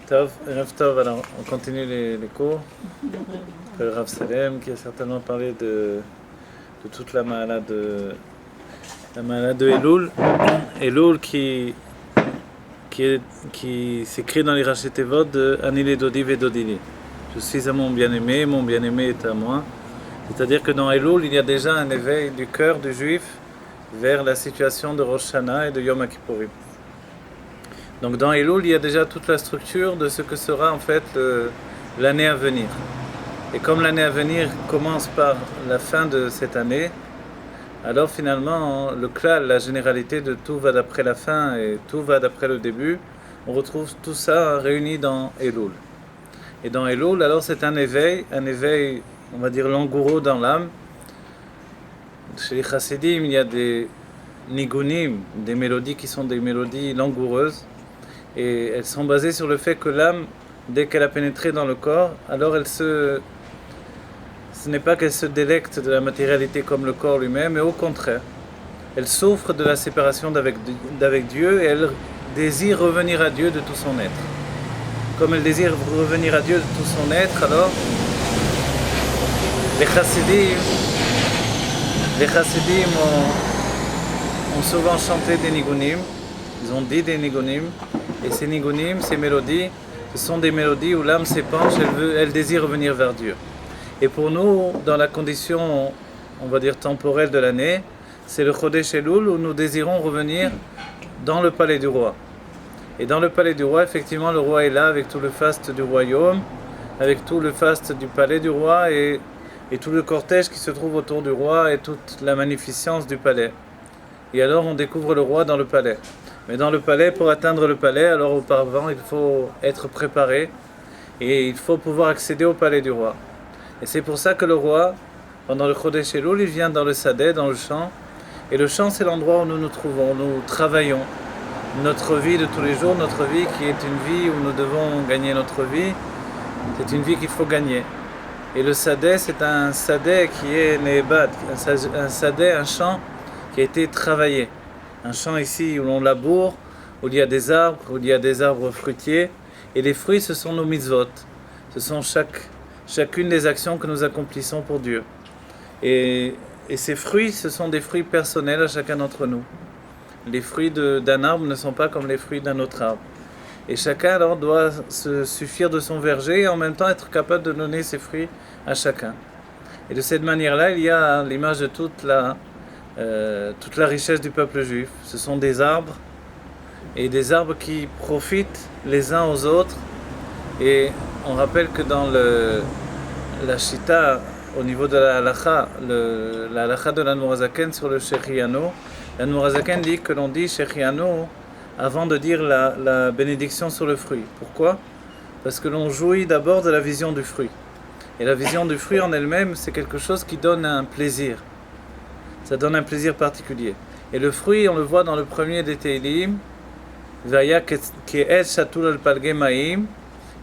Tov, Erev Tov, alors on continue les cours. Le Rav Salem qui a certainement parlé de toute la malade de Elul. Elul qui s'écrit dans les Rashi Tevot de Ani Dodi Vedodili. Je suis à mon bien-aimé est à moi. C'est-à-dire que dans Elul, il y a déjà un éveil du cœur du juif vers la situation de Rosh Hashanah et de Yom Kippourim. Donc dans Elul, il y a déjà toute la structure de ce que sera en fait l'année à venir. Et comme l'année à venir commence par la fin de cette année, alors finalement, le klal, la généralité de tout va d'après la fin et tout va d'après le début, on retrouve tout ça réuni dans Elul. Et dans Elul, alors c'est un éveil, on va dire langoureux dans l'âme. Chez les chassidim, il y a des nigunim, des mélodies qui sont des mélodies langoureuses. Et elles sont basées sur le fait que l'âme, dès qu'elle a pénétré dans le corps, alors ce n'est pas qu'elle se délecte de la matérialité comme le corps lui-même, mais au contraire, elle souffre de la séparation d'avec Dieu et elle désire revenir à Dieu de tout son être. Comme elle désire revenir à Dieu de tout son être, alors les chassidim ont souvent chanté des nigunim, ils ont dit des nigunim, et ces nigunim, ces mélodies, ce sont des mélodies où l'âme s'épanche, elle désire revenir vers Dieu. Et pour nous, dans la condition, on va dire temporelle de l'année, c'est le Chodesh Elul où nous désirons revenir dans le palais du roi. Et dans le palais du roi, effectivement, le roi est là avec tout le faste du royaume, avec tout le faste du palais du roi et tout le cortège qui se trouve autour du roi et toute la magnificence du palais. Et alors on découvre le roi dans le palais. Mais dans le palais, pour atteindre le palais, alors auparavant, il faut être préparé et il faut pouvoir accéder au palais du roi. Et c'est pour ça que le roi, pendant le Chodesh Elul, il vient dans le Sadeh, dans le champ. Et le champ, c'est l'endroit où nous nous trouvons, nous travaillons. Notre vie de tous les jours, notre vie qui est une vie où nous devons gagner notre vie, c'est une vie qu'il faut gagner. Et le Sadeh, c'est un Sadeh qui est Ne'ebad, un Sadeh, un champ qui a été travaillé. Un champ ici où l'on laboure, où il y a des arbres fruitiers. Et les fruits, ce sont nos mitzvot. Ce sont chacune des actions que nous accomplissons pour Dieu. Et ces fruits, ce sont des fruits personnels à chacun d'entre nous. Les fruits d'un arbre ne sont pas comme les fruits d'un autre arbre. Et chacun alors doit se suffire de son verger et en même temps être capable de donner ses fruits à chacun. Et de cette manière-là, il y a l'image de toute la richesse du peuple juif. Ce sont des arbres, et des arbres qui profitent les uns aux autres. Et on rappelle que dans la Shita, au niveau de la halakha, la halakha de l'Admor HaZaken sur le Shechianu, l'Admor HaZaken dit que l'on dit Shechianu avant de dire la bénédiction sur le fruit. Pourquoi ? Parce que l'on jouit d'abord de la vision du fruit. Et la vision du fruit en elle-même, c'est quelque chose qui donne un plaisir. Ça donne un plaisir particulier. Et le fruit, on le voit dans le premier des Teilim, Vaya Ke'et Shatul al-Palge Ma'im.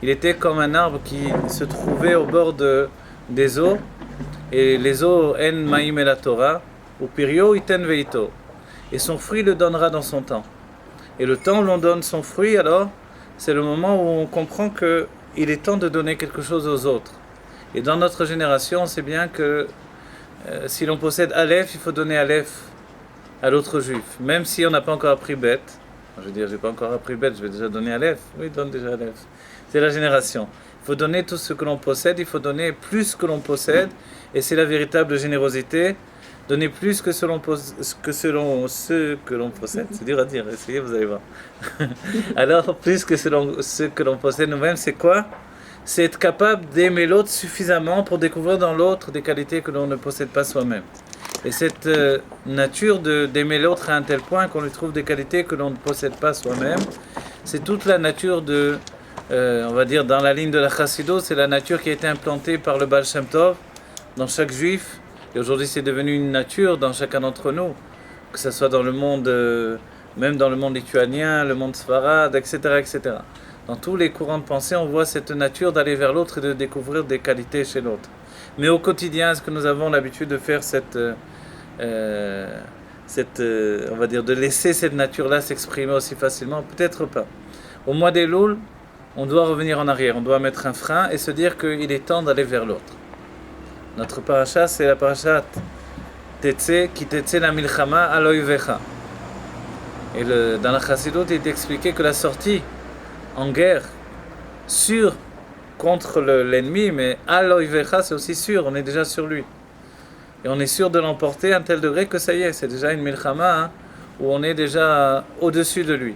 Il était comme un arbre qui se trouvait au bord des eaux. Et les eaux, En Ma'im et la Torah, ou Pirio Iten Veito. Et son fruit le donnera dans son temps. Et le temps où l'on donne son fruit, alors, c'est le moment où on comprend qu'il est temps de donner quelque chose aux autres. Et dans notre génération, on sait bien que si l'on possède Aleph, il faut donner Aleph à l'autre juif. Même si on n'a pas encore appris Bet. Je veux dire, je n'ai pas encore appris Bet, je vais déjà donner Aleph. Oui, donne déjà Aleph. C'est la génération. Il faut donner tout ce que l'on possède, il faut donner plus que l'on possède. Et c'est la véritable générosité. Donner plus que selon ce que l'on possède. C'est dur à dire, essayez, vous allez voir. Alors, plus que selon ce que l'on possède nous-mêmes, c'est quoi ? C'est être capable d'aimer l'autre suffisamment pour découvrir dans l'autre des qualités que l'on ne possède pas soi-même. Et cette nature d'aimer l'autre à un tel point qu'on lui trouve des qualités que l'on ne possède pas soi-même, c'est toute la nature on va dire dans la ligne de la Chassido, c'est la nature qui a été implantée par le Baal Shem Tov dans chaque juif. Et aujourd'hui, c'est devenu une nature dans chacun d'entre nous, que ce soit dans le monde, même dans le monde lituanien, le monde sfarade, etc., etc. Dans tous les courants de pensée, on voit cette nature d'aller vers l'autre et de découvrir des qualités chez l'autre. Mais au quotidien, est-ce que nous avons l'habitude de faire cette on va dire, de laisser cette nature-là s'exprimer aussi facilement? Peut-être pas. Au mois d'Elul, on doit revenir en arrière, on doit mettre un frein et se dire qu'il est temps d'aller vers l'autre. Notre paracha, c'est la paracha Tetse, qui Tetse la milchama aloivecha. Et dans la Chassidut, il est expliqué que la sortie en guerre, sûre contre l'ennemi, mais aloivecha, c'est aussi sûr, on est déjà sur lui. Et on est sûr de l'emporter à un tel degré que ça y est, c'est déjà une milchama, hein, où on est déjà au-dessus de lui.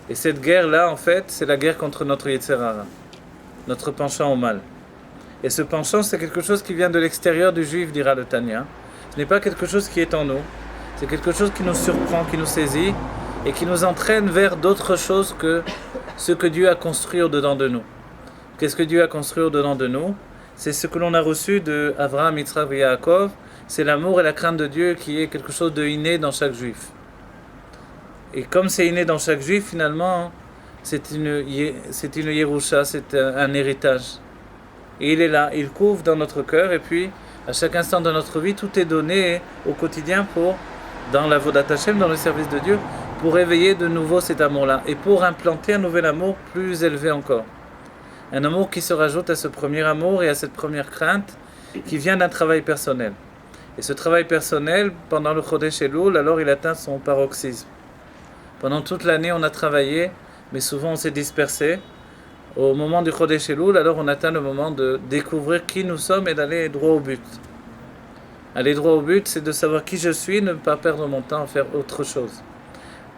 Et cette guerre-là, en fait, c'est la guerre contre notre Yetzer Hara, notre penchant au mal. Et ce penchant, c'est quelque chose qui vient de l'extérieur du juif, dira le Tanya. Ce n'est pas quelque chose qui est en nous. C'est quelque chose qui nous surprend, qui nous saisit et qui nous entraîne vers d'autres choses que ce que Dieu a construit au-dedans de nous. Qu'est-ce que Dieu a construit au-dedans de nous? C'est ce que l'on a reçu de Avraham, Yitzhak et Yaakov. C'est l'amour et la crainte de Dieu qui est quelque chose de inné dans chaque juif. Et comme c'est inné dans chaque juif, finalement, c'est une Yerusha, c'est un héritage. Et il est là, il couvre dans notre cœur, et puis à chaque instant de notre vie, tout est donné au quotidien dans la Vodat Hashem, dans le service de Dieu, pour réveiller de nouveau cet amour-là, et pour implanter un nouvel amour plus élevé encore. Un amour qui se rajoute à ce premier amour et à cette première crainte, qui vient d'un travail personnel. Et ce travail personnel, pendant le Chodesh Elul, alors il atteint son paroxysme. Pendant toute l'année, on a travaillé, mais souvent on s'est dispersé. Au moment du Chodesh Elul, alors on atteint le moment de découvrir qui nous sommes et d'aller droit au but. Aller droit au but, c'est de savoir qui je suis, ne pas perdre mon temps à faire autre chose.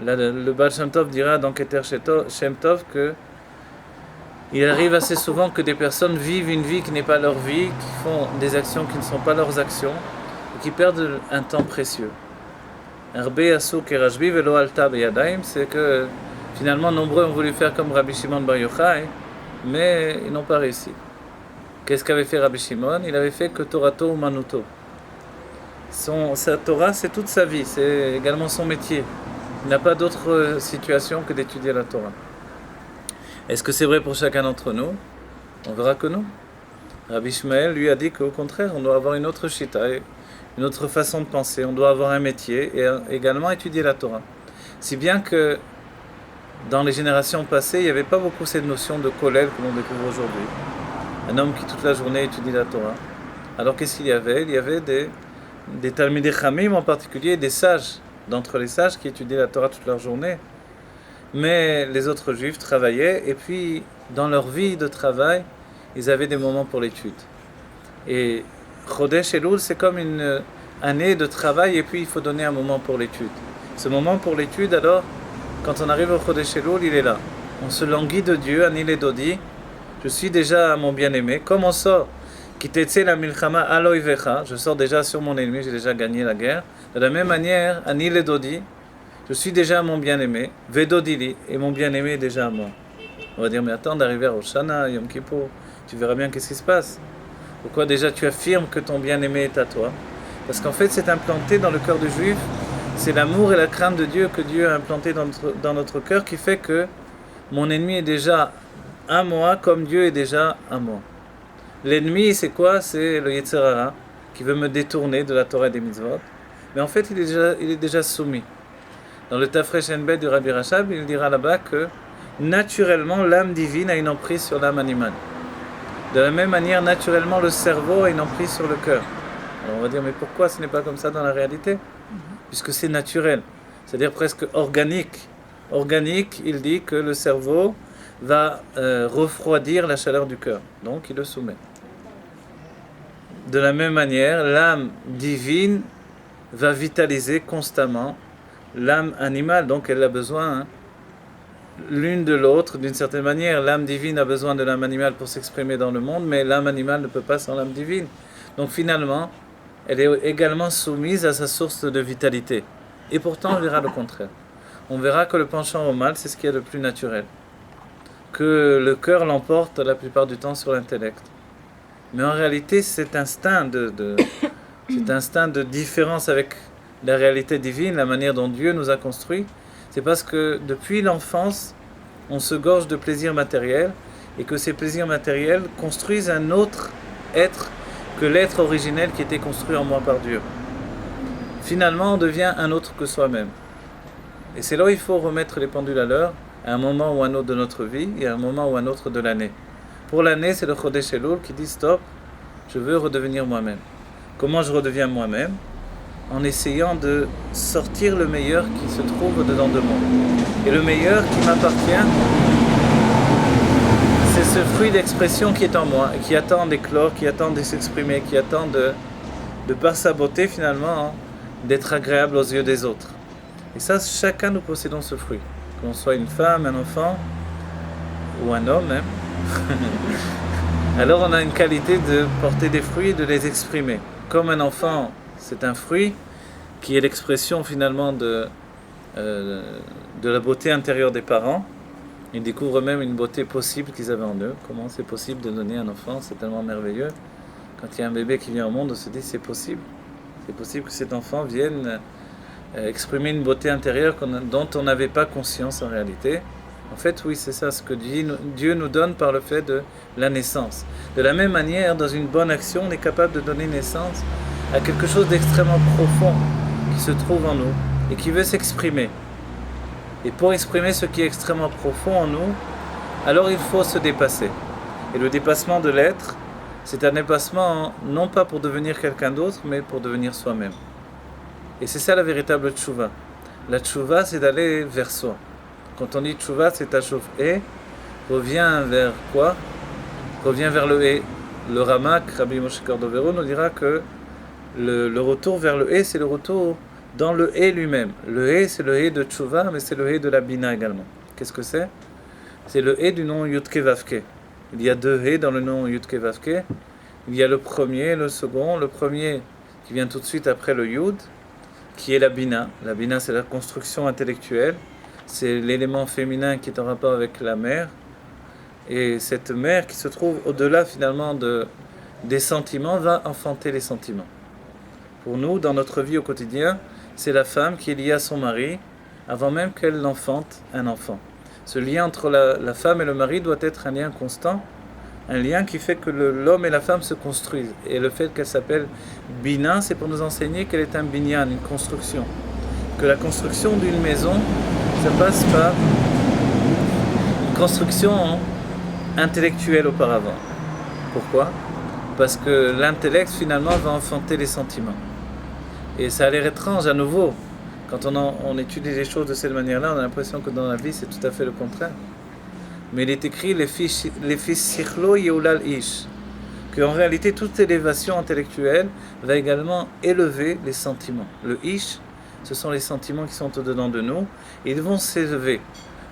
Là, le Baal Shem Tov dira dans Keter Shem Tov que il arrive assez souvent que des personnes vivent une vie qui n'est pas leur vie, qui font des actions qui ne sont pas leurs actions, et qui perdent un temps précieux. C'est que finalement nombreux ont voulu faire comme Rabbi Shimon Bar Yochai, mais ils n'ont pas réussi. Qu'est-ce qu'avait fait Rabbi Shimon? Il avait fait que Torato Umanuto. Sa Torah, c'est toute sa vie, c'est également son métier. Il n'a pas d'autre situation que d'étudier la Torah. Est-ce que c'est vrai pour chacun d'entre nous? On verra que non. Rabbi Ishmael lui a dit qu'au contraire, on doit avoir une autre shita, une autre façon de penser, on doit avoir un métier et également étudier la Torah. Si bien que dans les générations passées, il n'y avait pas beaucoup cette notion de kollel que l'on découvre aujourd'hui. Un homme qui toute la journée étudie la Torah. Alors qu'est-ce qu'il y avait? Il y avait des Talmidei Chamim en particulier, des sages, d'entre les sages qui étudiaient la Torah toute leur journée. Mais les autres juifs travaillaient et puis dans leur vie de travail, ils avaient des moments pour l'étude. Et Chodesh Elul, c'est comme une année de travail et puis il faut donner un moment pour l'étude. Ce moment pour l'étude, alors, quand on arrive au Chodesh Elul, il est là. On se languit de Dieu, Ani le Dodi. Je suis déjà mon bien-aimé. Comme on sort, Kitetse la milchama aloivecha, je sors déjà sur mon ennemi, j'ai déjà gagné la guerre. De la même manière, Ani le Dodi, je suis déjà mon bien-aimé, Vedodili, et mon bien-aimé est déjà à moi. On va dire, mais attends d'arriver à Rosh Hashanah, Yom Kippur, tu verras bien qu'est-ce qui se passe. Pourquoi déjà tu affirmes que ton bien-aimé est à toi? Parce qu'en fait, c'est implanté dans le cœur du juif, c'est l'amour et la crainte de Dieu que Dieu a implanté dans notre cœur qui fait que mon ennemi est déjà à moi comme Dieu est déjà à moi. L'ennemi, c'est quoi? C'est le Yetzer Hara qui veut me détourner de la Torah et des mitzvot. Mais en fait, il est déjà soumis. Dans le Tafresh Enbet du Rabbi Rachab, il dira là-bas que naturellement, l'âme divine a une emprise sur l'âme animale. De la même manière, naturellement, le cerveau a une emprise sur le cœur. Alors on va dire, mais pourquoi ce n'est pas comme ça dans la réalité? Puisque c'est naturel, c'est-à-dire presque organique. Organique, il dit que le cerveau va refroidir la chaleur du cœur. Donc, il le soumet. De la même manière, l'âme divine va vitaliser constamment l'âme animale, donc elle a besoin l'une de l'autre d'une certaine manière. L'âme divine a besoin de l'âme animale pour s'exprimer dans le monde, mais l'âme animale ne peut pas sans l'âme divine. Donc finalement, elle est également soumise à sa source de vitalité. Et pourtant, on verra le contraire. On verra que le penchant au mal, c'est ce qui est le plus naturel. Que le cœur l'emporte la plupart du temps sur l'intellect. Mais en réalité, cet instinct cet instinct de différence avec la réalité divine, la manière dont Dieu nous a construits, c'est parce que depuis l'enfance, on se gorge de plaisirs matériels et que ces plaisirs matériels construisent un autre être que l'être originel qui était construit en moi par Dieu. finalement on devient un autre que soi-même. Et c'est là où il faut remettre les pendules à l'heure, à un moment ou un autre de notre vie, et à un moment ou un autre de l'année. Pour l'année, c'est le Chodesh Elul qui dit stop, je veux redevenir moi-même. Comment je redeviens moi-même? En essayant de sortir le meilleur qui se trouve au-dedans de moi. Et le meilleur qui m'appartient, c'est ce fruit d'expression qui est en moi, et qui attend d'éclore, qui attend de s'exprimer, qui attend de par sa beauté finalement, d'être agréable aux yeux des autres. Et ça, chacun nous possédons ce fruit. Qu'on soit une femme, un enfant, ou un homme même. Alors on a une qualité de porter des fruits et de les exprimer. Comme un enfant, c'est un fruit qui est l'expression finalement de la beauté intérieure des parents. Ils découvrent même une beauté possible qu'ils avaient en eux. Comment c'est possible de donner un enfant, c'est tellement merveilleux. Quand il y a un bébé qui vient au monde, on se dit c'est possible. C'est possible que cet enfant vienne exprimer une beauté intérieure dont on n'avait pas conscience en réalité. En fait, oui, c'est ça ce que Dieu nous donne par le fait de la naissance. De la même manière, dans une bonne action, on est capable de donner naissance à quelque chose d'extrêmement profond qui se trouve en nous et qui veut s'exprimer. Et pour exprimer ce qui est extrêmement profond en nous, alors il faut se dépasser. Et le dépassement de l'être, c'est un dépassement non pas pour devenir quelqu'un d'autre, mais pour devenir soi-même. Et c'est ça la véritable tchouva. La tchouva, c'est d'aller vers soi. Quand on dit tchouva, c'est tachov et, revient vers quoi? Revient vers le et. Le Ramak, Rabbi Moshe Cordovero, nous dira que le retour vers le et, c'est le retour dans le et lui-même. Le et, c'est le et de tchouva, mais c'est le et de la bina également. Qu'est-ce que c'est? C'est le et du nom Yudke Vavke. Il y a deux et dans le nom Yudke Vavke. Il y a le premier et le second. Le premier qui vient tout de suite après le Yud, qui est la bina. La bina, c'est la construction intellectuelle. C'est l'élément féminin qui est en rapport avec la mère. Et cette mère qui se trouve au-delà finalement des sentiments va enfanter les sentiments. Pour nous, dans notre vie au quotidien, c'est la femme qui est liée à son mari avant même qu'elle n'enfante un enfant. Ce lien entre la femme et le mari doit être un lien constant, un lien qui fait que l'homme et la femme se construisent. Et le fait qu'elle s'appelle Bina, c'est pour nous enseigner qu'elle est un binyan, une construction. Que la construction d'une maison, ça passe par une construction intellectuelle auparavant. Pourquoi? Parce que l'intellect finalement va enfanter les sentiments. Et ça a l'air étrange à nouveau. Quand on étudie les choses de cette manière-là, on a l'impression que dans la vie c'est tout à fait le contraire. Mais il est écrit les fils sichlo yeulal ish, qu'en réalité toute élévation intellectuelle va également élever les sentiments. Le ish, ce sont les sentiments qui sont au-dedans de nous, et ils vont s'élever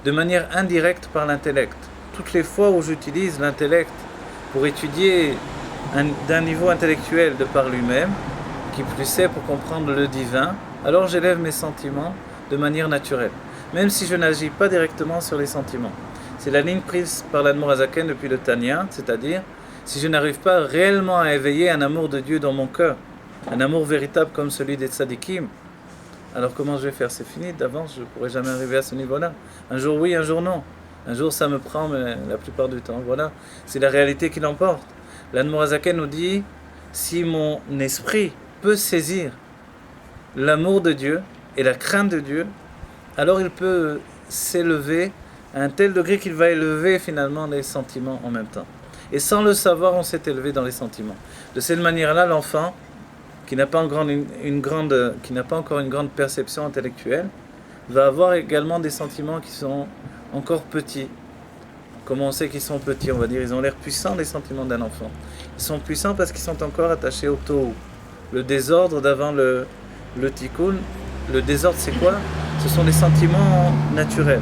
de manière indirecte par l'intellect. Toutes les fois où j'utilise l'intellect pour étudier d'un niveau intellectuel de par lui-même, qui plus est pour comprendre le divin, alors j'élève mes sentiments de manière naturelle, même si je n'agis pas directement sur les sentiments. C'est la ligne prise par l'Admor Hazaken depuis le Tanya, c'est-à-dire si je n'arrive pas réellement à éveiller un amour de Dieu dans mon cœur, un amour véritable comme celui des tzadikim, alors comment je vais faire? C'est fini, d'avance je ne pourrai jamais arriver à ce niveau-là. Un jour oui, un jour non. Un jour ça me prend, mais la plupart du temps, voilà. C'est la réalité qui l'emporte. L'Admor Hazaken nous dit, si mon esprit peut saisir l'amour de Dieu et la crainte de Dieu, alors il peut s'élever à un tel degré qu'il va élever finalement les sentiments en même temps. Et sans le savoir, on s'est élevé dans les sentiments. De cette manière-là, l'enfant, qui n'a pas encore une grande perception intellectuelle, va avoir également des sentiments qui sont encore petits. Comment on sait qu'ils sont petits? On va dire ils ont l'air puissants, les sentiments d'un enfant. Ils sont puissants parce qu'ils sont encore attachés au tohu. Le désordre d'avant le tikkun. Le désordre, c'est quoi? Ce sont les sentiments naturels.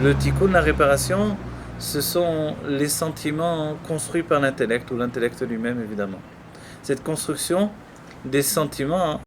Le tikkun, la réparation, ce sont les sentiments construits par l'intellect, ou l'intellect lui-même évidemment. Cette construction des sentiments